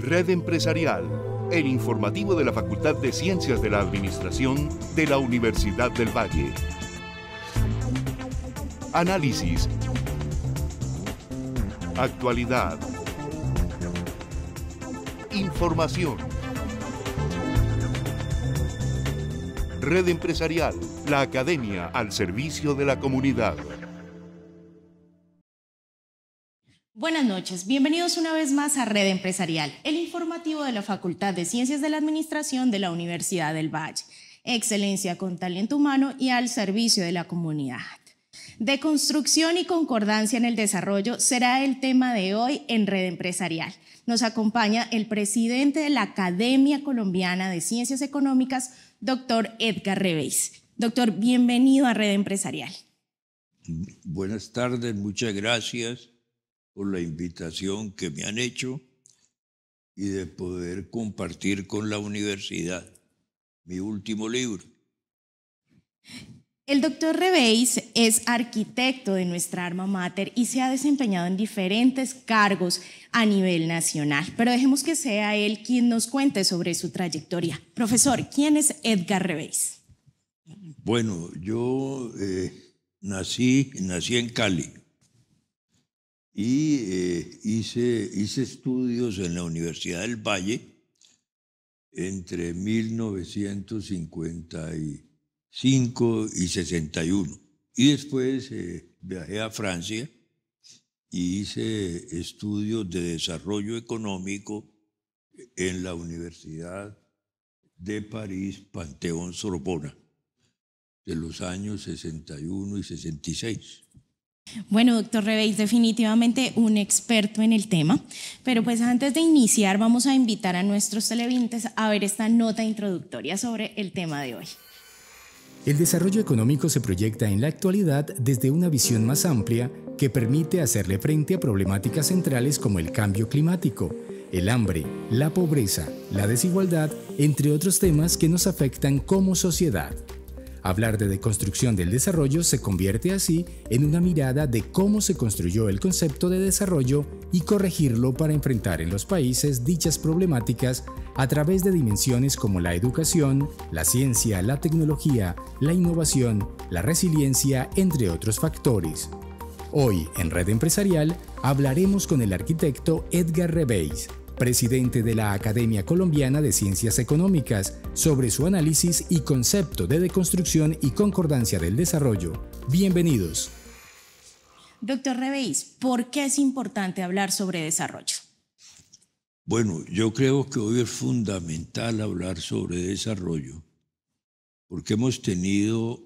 Red Empresarial, el informativo de la Facultad de Ciencias de la Administración de la Universidad del Valle. Análisis. Actualidad. Información. Red Empresarial, la academia al servicio de la comunidad. Buenas noches, bienvenidos una vez más a Red Empresarial, el informativo de la Facultad de Ciencias de la Administración de la Universidad del Valle. Excelencia con talento humano y al servicio de la comunidad. Deconstrucción y concordancia en el desarrollo será el tema de hoy en Red Empresarial. Nos acompaña el presidente de la Academia Colombiana de Ciencias Económicas, doctor Edgar Reveis. Doctor, bienvenido a Red Empresarial. Buenas tardes, muchas gracias por la invitación que me han hecho y de poder compartir con la universidad mi último libro. El doctor Reveis es arquitecto de nuestra alma mater y se ha desempeñado en diferentes cargos a nivel nacional, pero dejemos que sea él quien nos cuente sobre su trayectoria. Profesor, ¿quién es Edgar Reveis? Bueno, yo nací en Cali y hice estudios en la Universidad del Valle entre 1955 y 61. Y después viajé a Francia y hice estudios de desarrollo económico en la Universidad de París, Panteón-Sorbona, de los años 61 y 66. Bueno, doctor Reveis, definitivamente un experto en el tema, pero pues antes de iniciar vamos a invitar a nuestros televidentes a ver esta nota introductoria sobre el tema de hoy. El desarrollo económico se proyecta en la actualidad desde una visión más amplia que permite hacerle frente a problemáticas centrales como el cambio climático, el hambre, la pobreza, la desigualdad, entre otros temas que nos afectan como sociedad. Hablar de deconstrucción del desarrollo se convierte así en una mirada de cómo se construyó el concepto de desarrollo y corregirlo para enfrentar en los países dichas problemáticas a través de dimensiones como la educación, la ciencia, la tecnología, la innovación, la resiliencia, entre otros factores. Hoy, en Red Empresarial, hablaremos con el arquitecto Edgar Reveis, presidente de la Academia Colombiana de Ciencias Económicas, sobre su análisis y concepto de deconstrucción y concordancia del desarrollo. Bienvenidos. Doctor Reveis, ¿por qué es importante hablar sobre desarrollo? Bueno, yo creo que hoy es fundamental hablar sobre desarrollo porque hemos tenido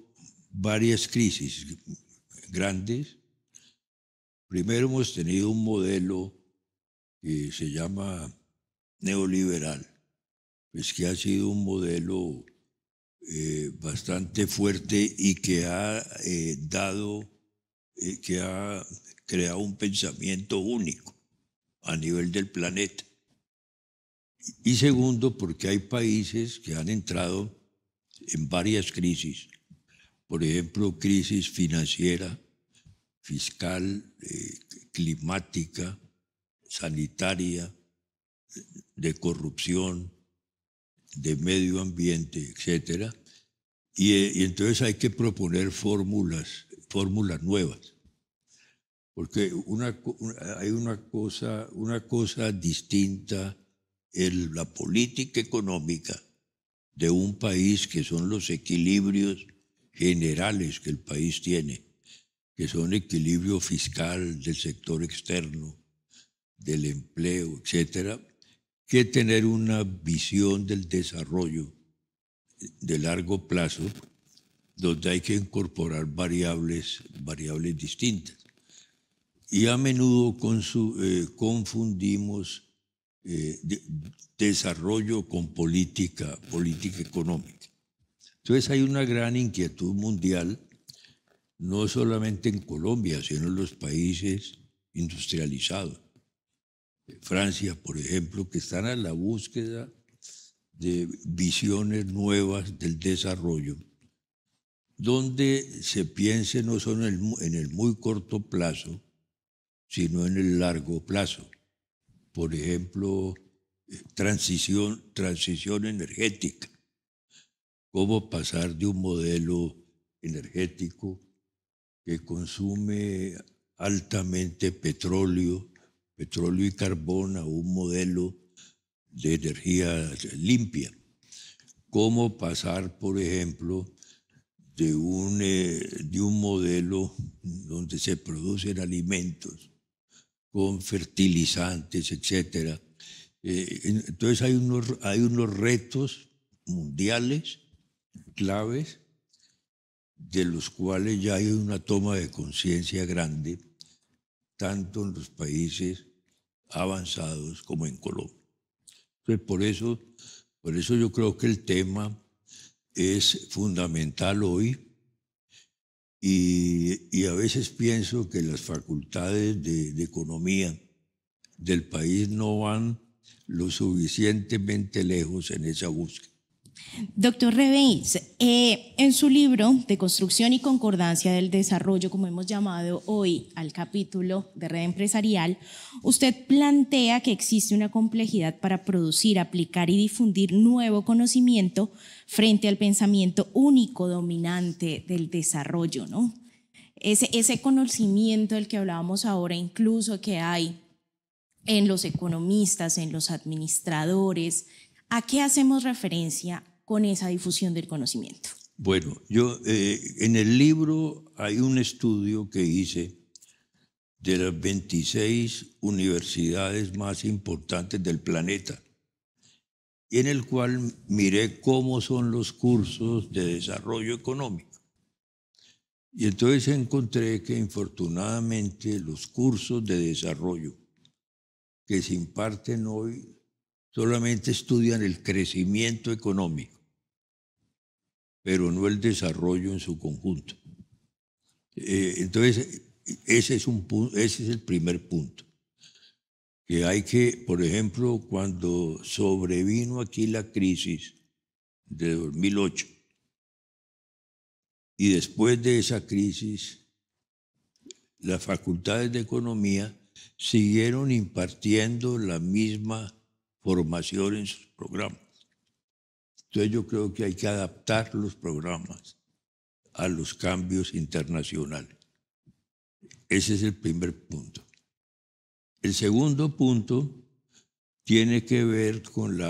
varias crisis grandes. Primero hemos tenido un modelo que se llama neoliberal, pues que ha sido un modelo bastante fuerte y que ha creado un pensamiento único a nivel del planeta. Y segundo, porque hay países que han entrado en varias crisis, por ejemplo, crisis financiera, fiscal, climática, sanitaria, de corrupción, de medio ambiente, etc. Y entonces hay que proponer fórmulas nuevas, porque hay una cosa distinta en la política económica de un país, que son los equilibrios generales que el país tiene, que son equilibrio fiscal del sector externo, del empleo, etcétera, que tener una visión del desarrollo de largo plazo, donde hay que incorporar variables distintas. Y a menudo confundimos desarrollo con política económica. Entonces hay una gran inquietud mundial, no solamente en Colombia, sino en los países industrializados. Francia, por ejemplo, que están a la búsqueda de visiones nuevas del desarrollo, donde se piense no solo en el muy corto plazo, sino en el largo plazo. Por ejemplo, transición energética, cómo pasar de un modelo energético que consume altamente petróleo y carbón a un modelo de energía limpia. Cómo pasar, por ejemplo, de un modelo donde se producen alimentos con fertilizantes, etc. Entonces hay unos retos mundiales claves de los cuales ya hay una toma de conciencia grande, tanto en los países avanzados como en Colombia. Entonces, por eso yo creo que el tema es fundamental hoy y a veces pienso que las facultades de economía del país no van lo suficientemente lejos en esa búsqueda. Doctor Reveis, en su libro de Construcción y Concordancia del Desarrollo, como hemos llamado hoy al capítulo de Red Empresarial, usted plantea que existe una complejidad para producir, aplicar y difundir nuevo conocimiento frente al pensamiento único dominante del desarrollo, ¿no? Ese conocimiento del que hablábamos ahora, incluso que hay en los economistas, en los administradores, ¿a qué hacemos referencia con esa difusión del conocimiento? Bueno, yo en el libro hay un estudio que hice de las 26 universidades más importantes del planeta, en el cual miré cómo son los cursos de desarrollo económico. Y entonces encontré que infortunadamente los cursos de desarrollo que se imparten hoy solamente estudian el crecimiento económico, pero no el desarrollo en su conjunto. Entonces, ese es el primer punto. Que hay que, por ejemplo, cuando sobrevino aquí la crisis de 2008, y después de esa crisis, las facultades de economía siguieron impartiendo la misma formación en sus programas. Entonces yo creo que hay que adaptar los programas a los cambios internacionales. Ese es el primer punto. El segundo punto tiene que ver con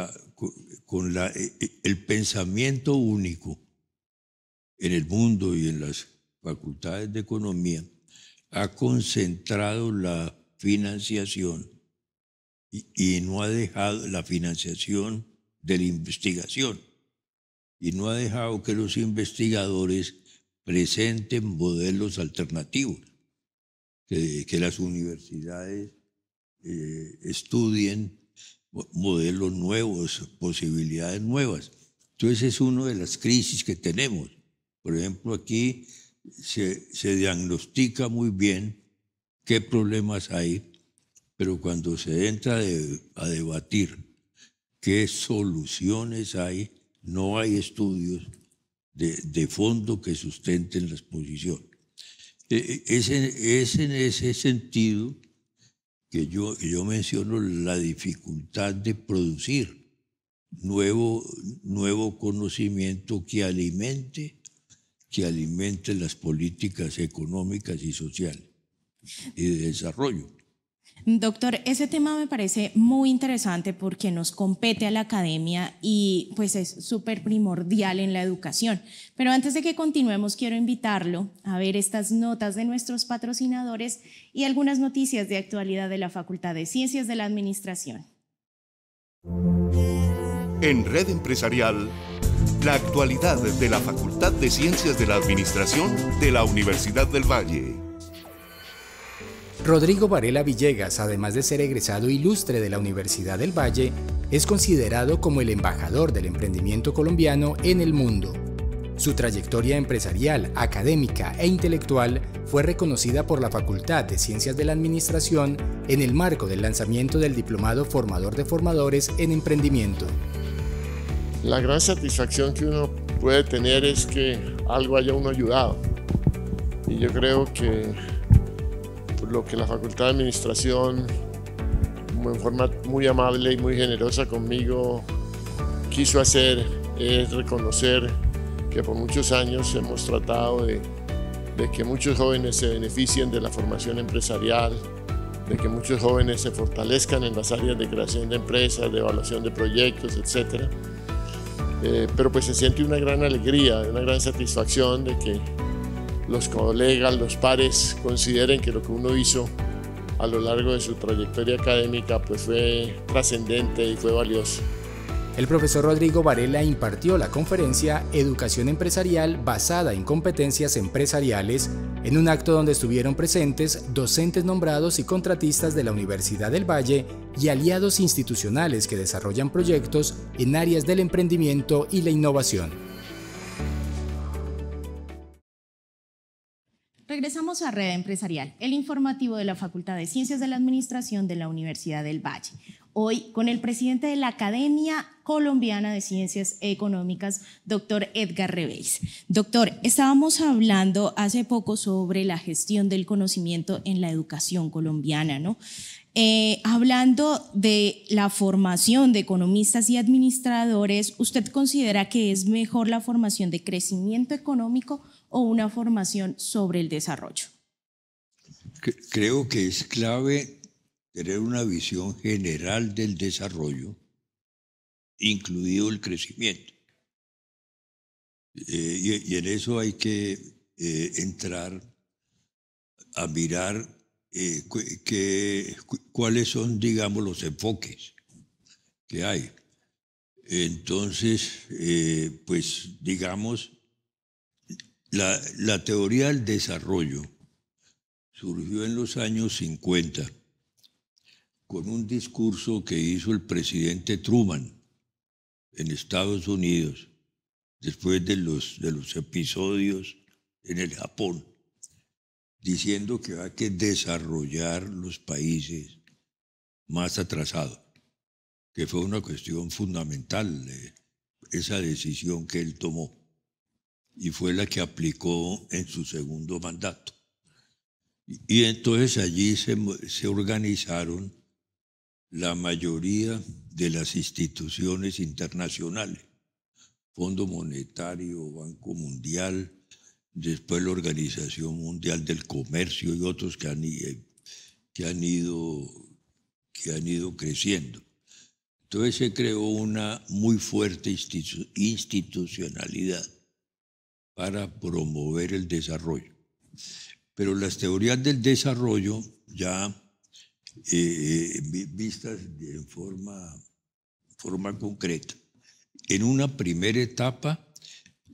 el pensamiento único en el mundo y en las facultades de economía. Ha concentrado la financiación y no ha dejado la financiación de la investigación y no ha dejado que los investigadores presenten modelos alternativos, que las universidades estudien modelos nuevos, posibilidades nuevas. Entonces es una de las crisis que tenemos. Por ejemplo, aquí se diagnostica muy bien qué problemas hay, pero cuando se entra a debatir qué soluciones hay, no hay estudios de fondo que sustenten las posiciones. Es en ese sentido que yo menciono la dificultad de producir nuevo conocimiento que alimente las políticas económicas y sociales y de desarrollo. Doctor, ese tema me parece muy interesante porque nos compete a la academia y pues es súper primordial en la educación. Pero antes de que continuemos, quiero invitarlo a ver estas notas de nuestros patrocinadores y algunas noticias de actualidad de la Facultad de Ciencias de la Administración. En Red Empresarial, la actualidad de la Facultad de Ciencias de la Administración de la Universidad del Valle. Rodrigo Varela Villegas, además de ser egresado ilustre de la Universidad del Valle, es considerado como el embajador del emprendimiento colombiano en el mundo. Su trayectoria empresarial, académica e intelectual fue reconocida por la Facultad de Ciencias de la Administración en el marco del lanzamiento del Diplomado Formador de Formadores en Emprendimiento. La gran satisfacción que uno puede tener es que algo haya uno ayudado. Y yo creo que lo que la Facultad de Administración como en forma muy amable y muy generosa conmigo quiso hacer es reconocer que por muchos años hemos tratado de que muchos jóvenes se beneficien de la formación empresarial, de que muchos jóvenes se fortalezcan en las áreas de creación de empresas, de evaluación de proyectos, etc. Pero pues se siente una gran alegría, una gran satisfacción de que los colegas, los pares consideren que lo que uno hizo a lo largo de su trayectoria académica pues fue trascendente y fue valioso. El profesor Rodrigo Varela impartió la conferencia Educación Empresarial basada en competencias empresariales en un acto donde estuvieron presentes docentes nombrados y contratistas de la Universidad del Valle y aliados institucionales que desarrollan proyectos en áreas del emprendimiento y la innovación. Regresamos a Red Empresarial, el informativo de la Facultad de Ciencias de la Administración de la Universidad del Valle. Hoy con el presidente de la Academia Colombiana de Ciencias Económicas, doctor Edgar Reveis. Doctor, estábamos hablando hace poco sobre la gestión del conocimiento en la educación colombiana, ¿no? Hablando de la formación de economistas y administradores, ¿usted considera que es mejor la formación de crecimiento económico o una formación sobre el desarrollo? Creo que es clave tener una visión general del desarrollo, incluido el crecimiento. Y en eso hay que entrar a mirar cuáles son, digamos, los enfoques que hay. Entonces, pues, digamos, la teoría del desarrollo surgió en los años 50 con un discurso que hizo el presidente Truman en Estados Unidos después de los episodios en el Japón, diciendo que hay que desarrollar los países más atrasados, que fue una cuestión fundamental esa decisión que él tomó y fue la que aplicó en su segundo mandato. Y entonces allí se organizaron la mayoría de las instituciones internacionales, Fondo Monetario, Banco Mundial, después la Organización Mundial del Comercio y otros que han ido creciendo. Entonces se creó una muy fuerte institucionalidad para promover el desarrollo. Pero las teorías del desarrollo ya vistas de forma concreta. En una primera etapa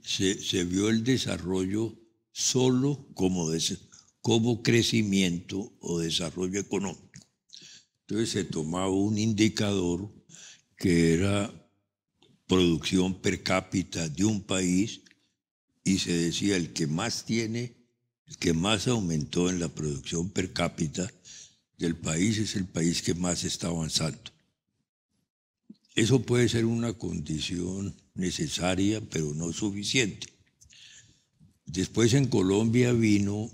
se vio el desarrollo solo como crecimiento o desarrollo económico. Entonces se tomaba un indicador que era producción per cápita de un país y se decía el que más tiene, el que más aumentó en la producción per cápita del país es el país que más está avanzando. Eso puede ser una condición necesaria, pero no suficiente. Después en Colombia vino,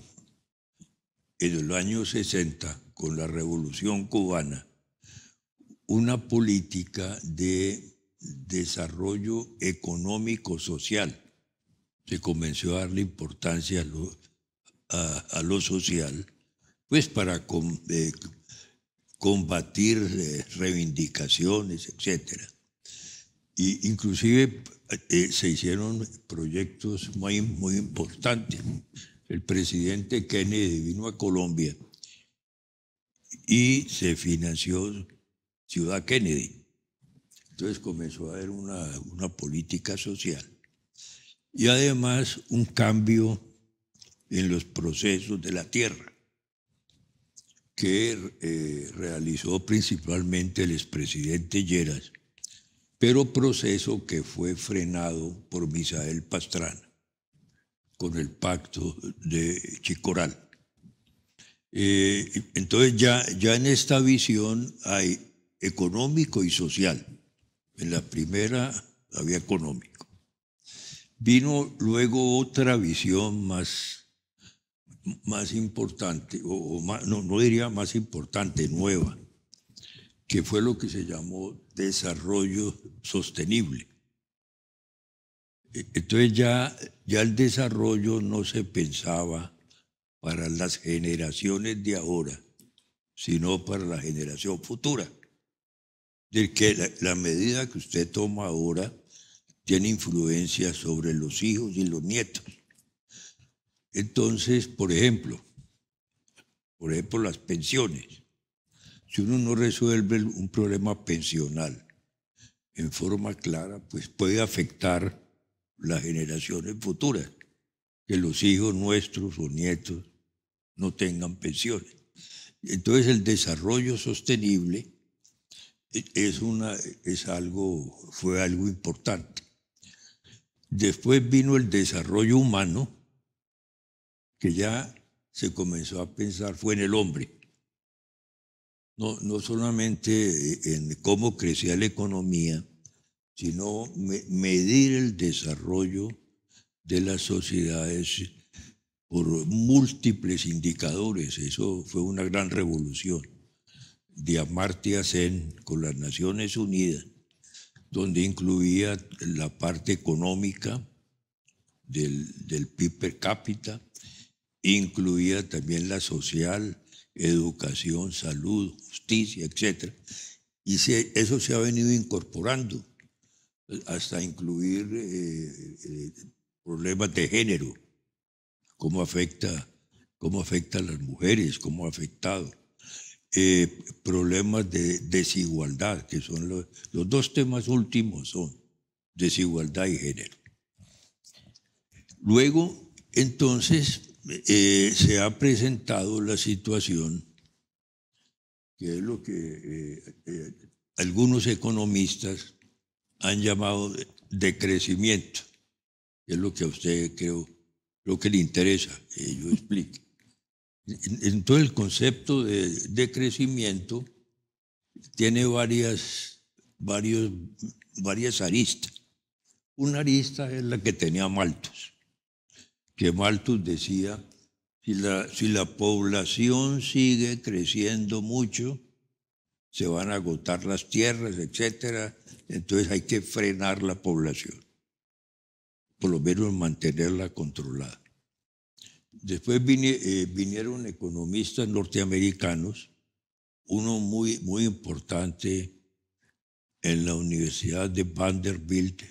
en los años 60, con la Revolución Cubana, una política de desarrollo económico-social. Se comenzó a darle importancia a lo social, pues para combatir reivindicaciones, etc. Y inclusive se hicieron proyectos muy importantes. El presidente Kennedy vino a Colombia y se financió Ciudad Kennedy. Entonces comenzó a haber una política social y además un cambio en los procesos de la tierra que realizó principalmente el expresidente Lleras, pero proceso que fue frenado por Misael Pastrana con el pacto de Chicoral. Entonces ya en esta visión hay económico y social. En la primera había económico. Vino luego otra visión más importante, no diría más importante, nueva, que fue lo que se llamó desarrollo sostenible. Entonces ya el desarrollo no se pensaba para las generaciones de ahora, sino para la generación futura. De que la medida que usted toma ahora tiene influencia sobre los hijos y los nietos. Entonces, por ejemplo, las pensiones. Si uno no resuelve un problema pensional en forma clara, pues puede afectar las generaciones futuras, que los hijos nuestros o nietos no tengan pensiones. Entonces el desarrollo sostenible fue algo importante. Después vino el desarrollo humano, que ya se comenzó a pensar fue en el hombre. No solamente en cómo crecía la economía, sino medir el desarrollo de las sociedades por múltiples indicadores. Eso fue una gran revolución de Amartya Sen con las Naciones Unidas, donde incluía la parte económica del PIB per cápita, incluía también la social, educación, salud, justicia, etc. Y eso se ha venido incorporando hasta incluir problemas de género, cómo afecta a las mujeres, cómo ha afectado, problemas de desigualdad, que son los dos temas últimos son desigualdad y género. Luego, entonces, se ha presentado la situación, que es lo que algunos economistas han llamado de crecimiento, que es lo que a usted creo que le interesa que yo explique. Entonces el concepto de crecimiento tiene varias aristas. Una arista es la que tenía Malthus, que Malthus decía, si la población sigue creciendo mucho, se van a agotar las tierras, etcétera, entonces hay que frenar la población, por lo menos mantenerla controlada. Después vinieron economistas norteamericanos, uno muy, muy importante en la Universidad de Vanderbilt,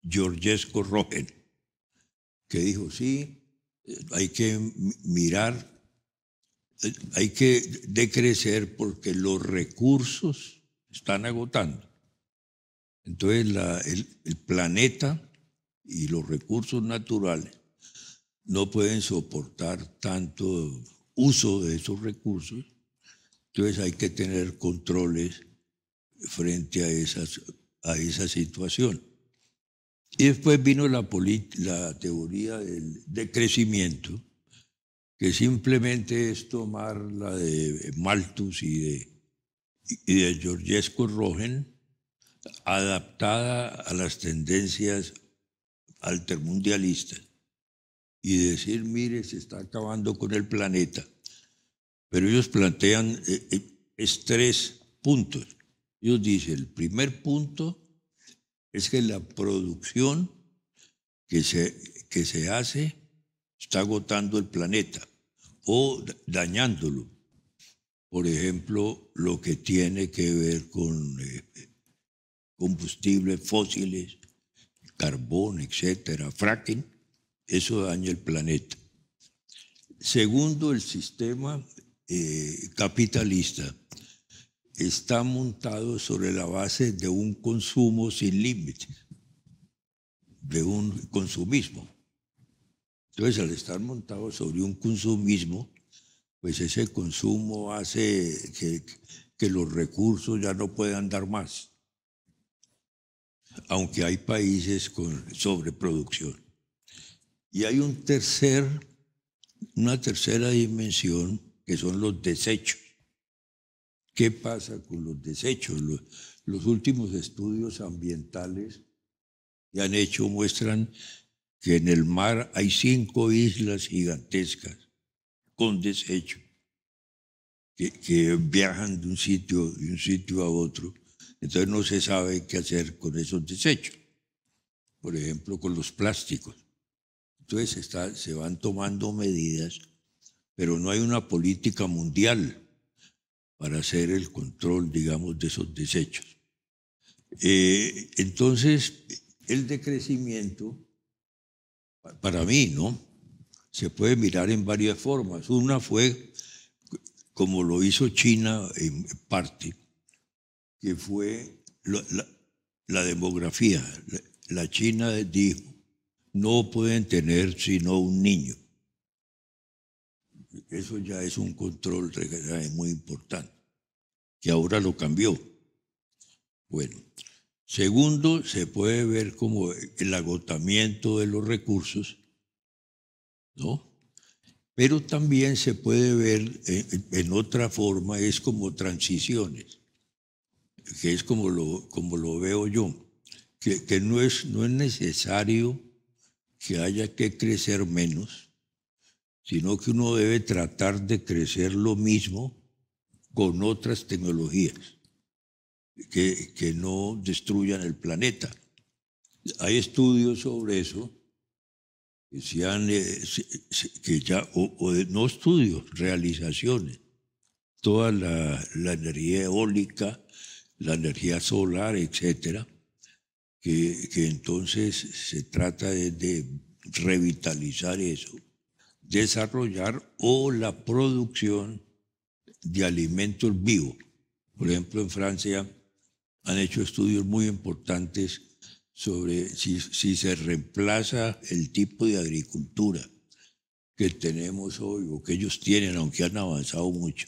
Georgescu Roegen, que dijo, sí, hay que mirar, hay que decrecer porque los recursos están agotando. Entonces el planeta y los recursos naturales no pueden soportar tanto uso de esos recursos, entonces hay que tener controles frente a esa situación. Y después vino la teoría del decrecimiento, que simplemente es tomar la de Malthus y de Georgescu Roegen, adaptada a las tendencias altermundialistas, y decir, mire, se está acabando con el planeta. Pero ellos plantean 3 puntos. Ellos dicen, el primer punto es que la producción que se hace está agotando el planeta o dañándolo. Por ejemplo, lo que tiene que ver con combustibles fósiles, carbón, etcétera, fracking, eso daña el planeta. Segundo, el sistema capitalista está montado sobre la base de un consumo sin límites, de un consumismo. Entonces, al estar montado sobre un consumismo, pues ese consumo hace que los recursos ya no puedan dar más, aunque hay países con sobreproducción. Y hay una tercera dimensión, que son los desechos. ¿Qué pasa con los desechos? Los últimos estudios ambientales que han hecho muestran que en el mar hay 5 islas gigantescas con desechos. que viajan de un sitio a otro. Entonces no se sabe qué hacer con esos desechos. Por ejemplo, con los plásticos. Entonces se van tomando medidas, pero no hay una política mundial para hacer el control, digamos, de esos desechos. Entonces, el decrecimiento, para mí, ¿no?, se puede mirar en varias formas. Una fue, como lo hizo China en parte, que fue la demografía. La China dijo, no pueden tener sino un niño. Eso ya es un control muy importante, que ahora lo cambió. Bueno, segundo, se puede ver como el agotamiento de los recursos, ¿no? Pero también se puede ver en otra forma, es como transiciones, que es como lo veo yo, que no es necesario que haya que crecer menos, sino que uno debe tratar de crecer lo mismo con otras tecnologías que no destruyan el planeta. Hay estudios sobre eso que ya, no estudios, realizaciones. Toda la energía eólica, la energía solar, etcétera, que entonces se trata de revitalizar eso, desarrollar o la producción de alimentos vivos. Por ejemplo, en Francia han hecho estudios muy importantes sobre si se reemplaza el tipo de agricultura que tenemos hoy o que ellos tienen, aunque han avanzado mucho,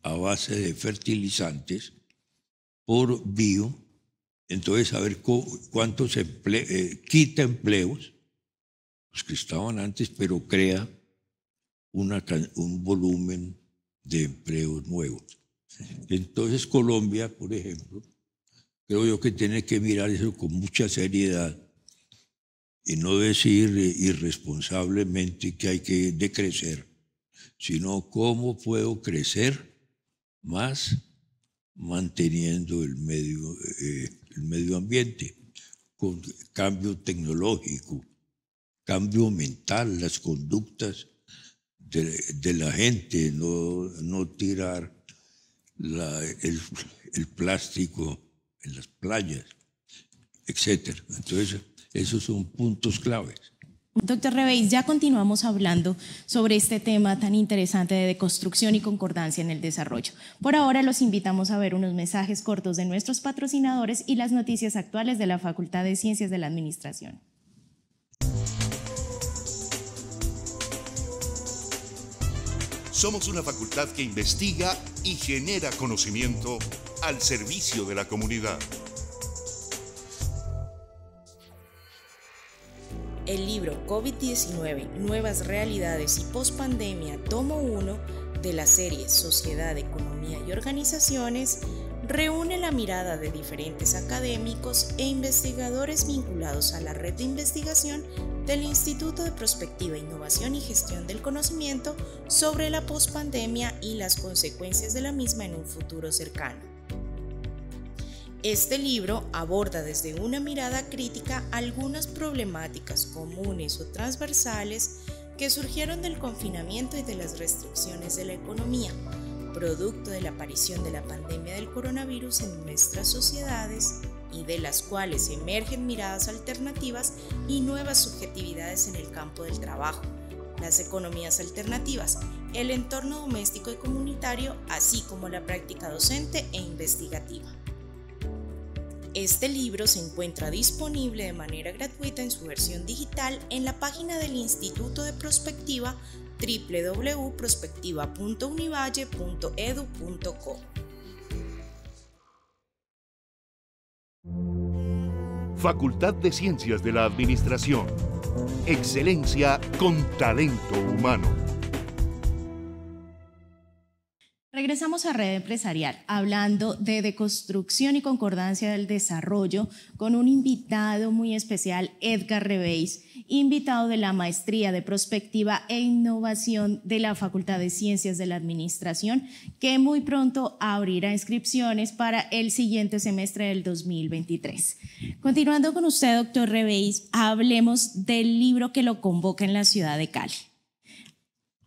a base de fertilizantes por bio. Entonces, a ver cuánto se quita empleos, los que estaban antes, pero crea un volumen de empleos nuevos. Entonces, Colombia, por ejemplo, creo yo que tiene que mirar eso con mucha seriedad y no decir irresponsablemente que hay que decrecer, sino cómo puedo crecer más manteniendo el medio ambiente, con cambio tecnológico, cambio mental, las conductas de la gente, no tirar el plástico en las playas, etc. Entonces, esos son puntos claves. Doctor Reveis, ya continuamos hablando sobre este tema tan interesante de deconstrucción y concordancia en el desarrollo. Por ahora los invitamos a ver unos mensajes cortos de nuestros patrocinadores y las noticias actuales de la Facultad de Ciencias de la Administración. Somos una facultad que investiga y genera conocimiento al servicio de la comunidad. El libro COVID-19, Nuevas Realidades y Postpandemia, tomo 1 de la serie Sociedad, Economía y Organizaciones, reúne la mirada de diferentes académicos e investigadores vinculados a la red de investigación del Instituto de Prospectiva, Innovación y Gestión del Conocimiento sobre la pospandemia y las consecuencias de la misma en un futuro cercano. Este libro aborda desde una mirada crítica algunas problemáticas comunes o transversales que surgieron del confinamiento y de las restricciones de la economía, producto de la aparición de la pandemia del coronavirus en nuestras sociedades y de las cuales emergen miradas alternativas y nuevas subjetividades en el campo del trabajo, las economías alternativas, el entorno doméstico y comunitario, así como la práctica docente e investigativa. Este libro se encuentra disponible de manera gratuita en su versión digital en la página del Instituto de Prospectiva www.prospectiva.univalle.edu.co. Facultad de Ciencias de la Administración. Excelencia con talento humano. Regresamos a Red Empresarial hablando de deconstrucción y concordancia del desarrollo con un invitado muy especial, Edgar Reveis, invitado de la Maestría de Prospectiva e Innovación de la Facultad de Ciencias de la Administración, que muy pronto abrirá inscripciones para el siguiente semestre del 2023. Continuando con usted, doctor Reveis, hablemos del libro que lo convoca en la ciudad de Cali.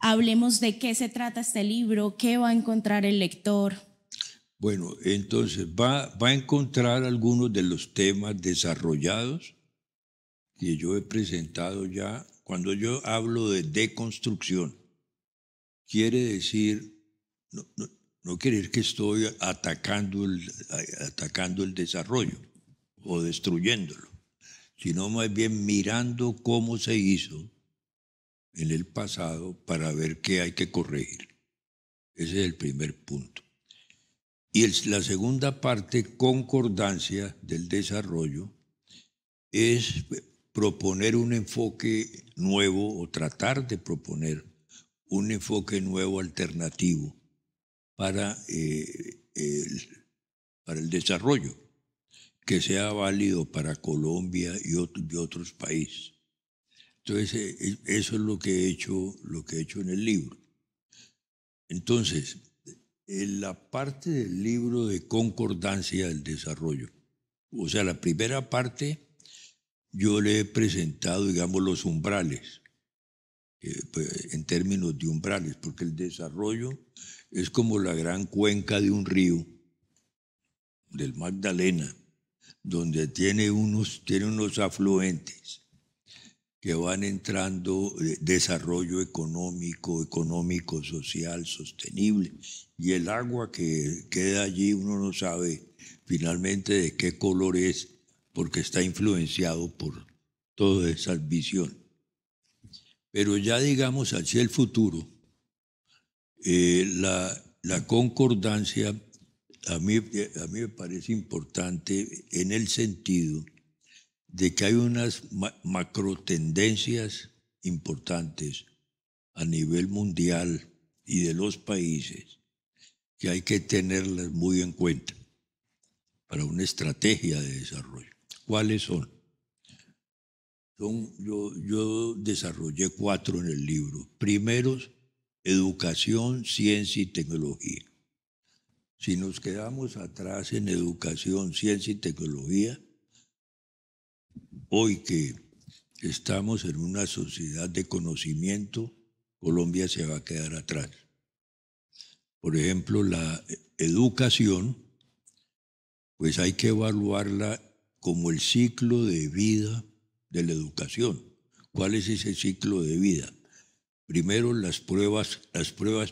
Hablemos de qué se trata este libro, qué va a encontrar el lector. Bueno, entonces va a encontrar algunos de los temas desarrollados que yo he presentado ya. Cuando yo hablo de deconstrucción, quiere decir, no quiere decir que estoy atacando el desarrollo o destruyéndolo, sino más bien mirando cómo se hizo en el pasado para ver qué hay que corregir. Ese es el primer punto. Y la segunda parte, concordancia del desarrollo, es proponer un enfoque nuevo o tratar de proponer un enfoque nuevo alternativo para el desarrollo, que sea válido para Colombia y otros países. Entonces, eso es lo que he hecho en el libro. Entonces, en la parte del libro de concordancia del desarrollo, o sea, la primera parte, yo le he presentado, digamos, los umbrales, en términos de umbrales, porque el desarrollo es como la gran cuenca de un río, del Magdalena, donde tiene unos afluentes que van entrando, desarrollo económico, social, sostenible, y el agua que queda allí uno no sabe finalmente de qué color es, porque está influenciado por toda esa visión. Pero ya digamos hacia el futuro, la concordancia a mí me parece importante en el sentido de que hay unas macrotendencias importantes a nivel mundial y de los países que hay que tenerlas muy en cuenta para una estrategia de desarrollo. ¿Cuáles son? Yo desarrollé 4 en el libro. Primero, educación, ciencia y tecnología. Si nos quedamos atrás en educación, ciencia y tecnología, hoy que estamos en una sociedad de conocimiento, Colombia se va a quedar atrás. Por ejemplo, la educación, pues hay que evaluarla como el ciclo de vida de la educación. ¿Cuál es ese ciclo de vida? Primero, las pruebas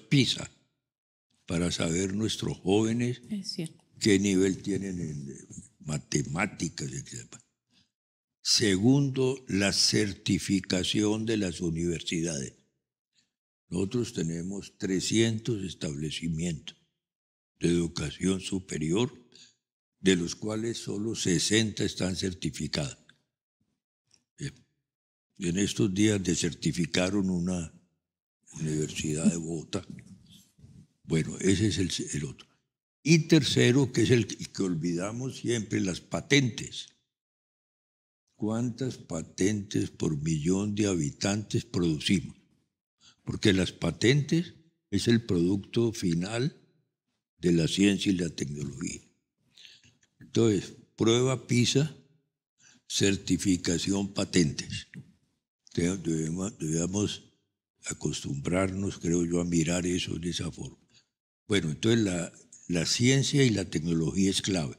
PISA, para saber nuestros jóvenes qué nivel tienen en matemáticas, etc. Segundo, la certificación de las universidades. Nosotros tenemos 300 establecimientos de educación superior, de los cuales solo 60 están certificados. En estos días desertificaron una universidad de Bogotá. Bueno, ese es el otro. Y tercero, que es el que olvidamos siempre, las patentes. ¿Cuántas patentes por millón de habitantes producimos? Porque las patentes es el producto final de la ciencia y la tecnología. Entonces, prueba PISA, certificación, patentes. Debemos acostumbrarnos, creo yo, a mirar eso de esa forma. Bueno, entonces la ciencia y la tecnología es clave.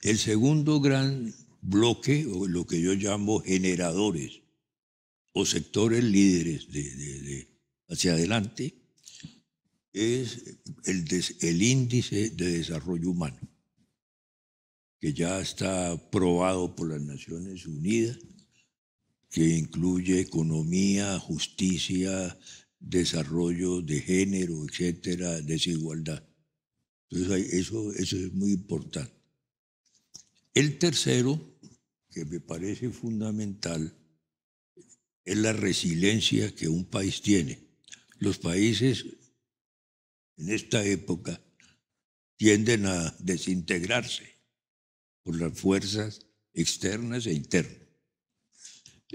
El segundo gran bloque, o lo que yo llamo generadores o sectores líderes hacia adelante, es el índice de desarrollo humano, que ya está aprobado por las Naciones Unidas, que incluye economía, justicia, desarrollo de género, etcétera, desigualdad. Entonces eso es muy importante. El tercero, que me parece fundamental, es la resiliencia que un país tiene. Los países en esta época tienden a desintegrarse por las fuerzas externas e internas.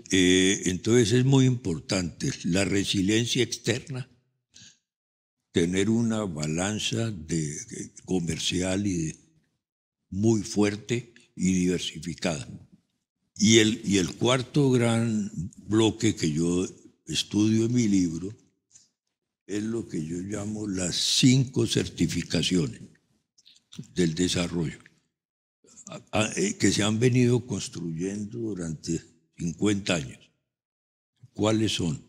Entonces es muy importante la resiliencia externa, tener una balanza comercial muy fuerte y diversificada. Y el cuarto gran bloque que yo estudio en mi libro es lo que yo llamo las 5 certificaciones del desarrollo, que se han venido construyendo durante 50 años. ¿Cuáles son?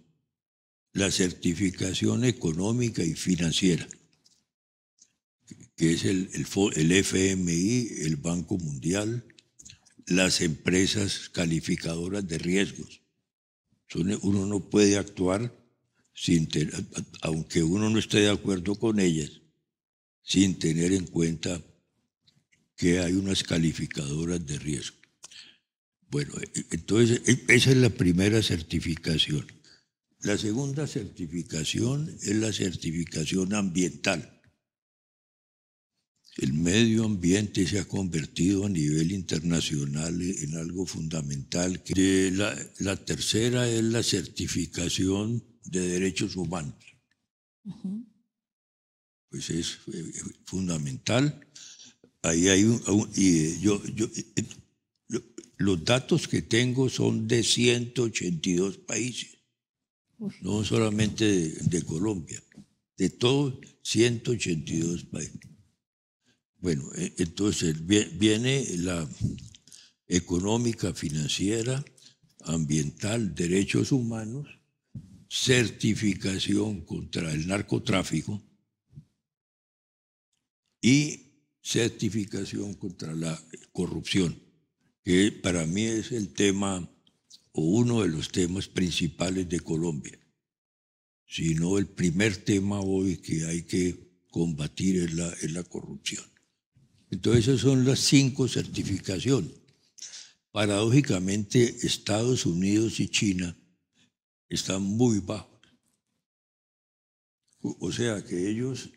La certificación económica y financiera, que es el FMI, el Banco Mundial, las empresas calificadoras de riesgos. Uno no puede actuar aunque uno no esté de acuerdo con ellas, sin tener en cuenta que hay unas calificadoras de riesgo. Bueno, entonces esa es la primera certificación. La segunda certificación es la certificación ambiental. El medio ambiente se ha convertido a nivel internacional en algo fundamental. La tercera es la certificación de derechos humanos. Pues es fundamental. Ahí hay los datos que tengo son de 182 países, no solamente de Colombia, de todos 182 países. Bueno, entonces viene la económica, financiera, ambiental, derechos humanos, certificación contra el narcotráfico y certificación contra la corrupción, que para mí es el tema o uno de los temas principales de Colombia, sino el primer tema hoy que hay que combatir es la corrupción. Entonces esas son las 5 certificaciones. Paradójicamente, Estados Unidos y China están muy bajos. O sea que ellos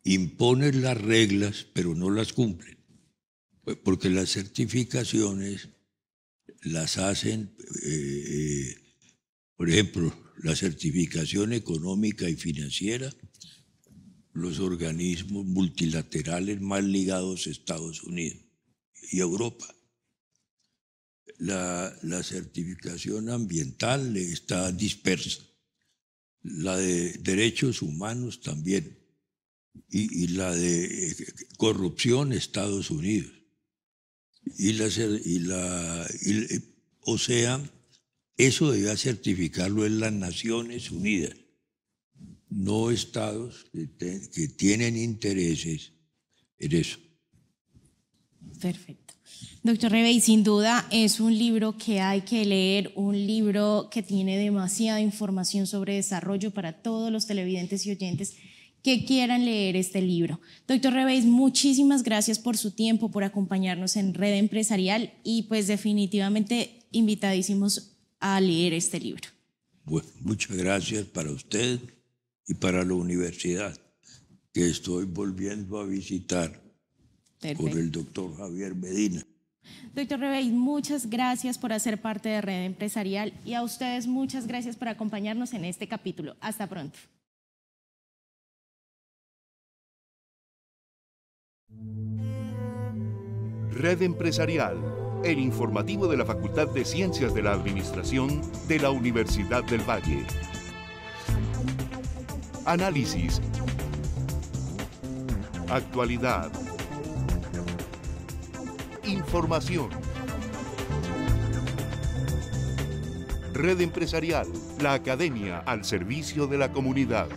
imponen las reglas, pero no las cumplen. Porque las certificaciones las hacen, por ejemplo, la certificación económica y financiera, los organismos multilaterales más ligados a Estados Unidos y Europa. La certificación ambiental está dispersa, la de derechos humanos también, y la de corrupción Estados Unidos. O sea, eso debe certificarlo en las Naciones Unidas, no estados que tienen intereses en eso. Perfecto. Doctor Rebey, sin duda es un libro que hay que leer, un libro que tiene demasiada información sobre desarrollo para todos los televidentes y oyentes que quieran leer este libro. Doctor Rebey, muchísimas gracias por su tiempo, por acompañarnos en Red Empresarial y pues definitivamente invitadísimos a leer este libro. Bueno, muchas gracias para usted y para la universidad, que estoy volviendo a visitar. Perfecto. Por el doctor Javier Medina. Doctor Rebey, muchas gracias por hacer parte de Red Empresarial y a ustedes muchas gracias por acompañarnos en este capítulo. Hasta pronto. Red Empresarial, el informativo de la Facultad de Ciencias de la Administración de la Universidad del Valle. Análisis, actualidad, información. Red Empresarial, la academia al servicio de la comunidad.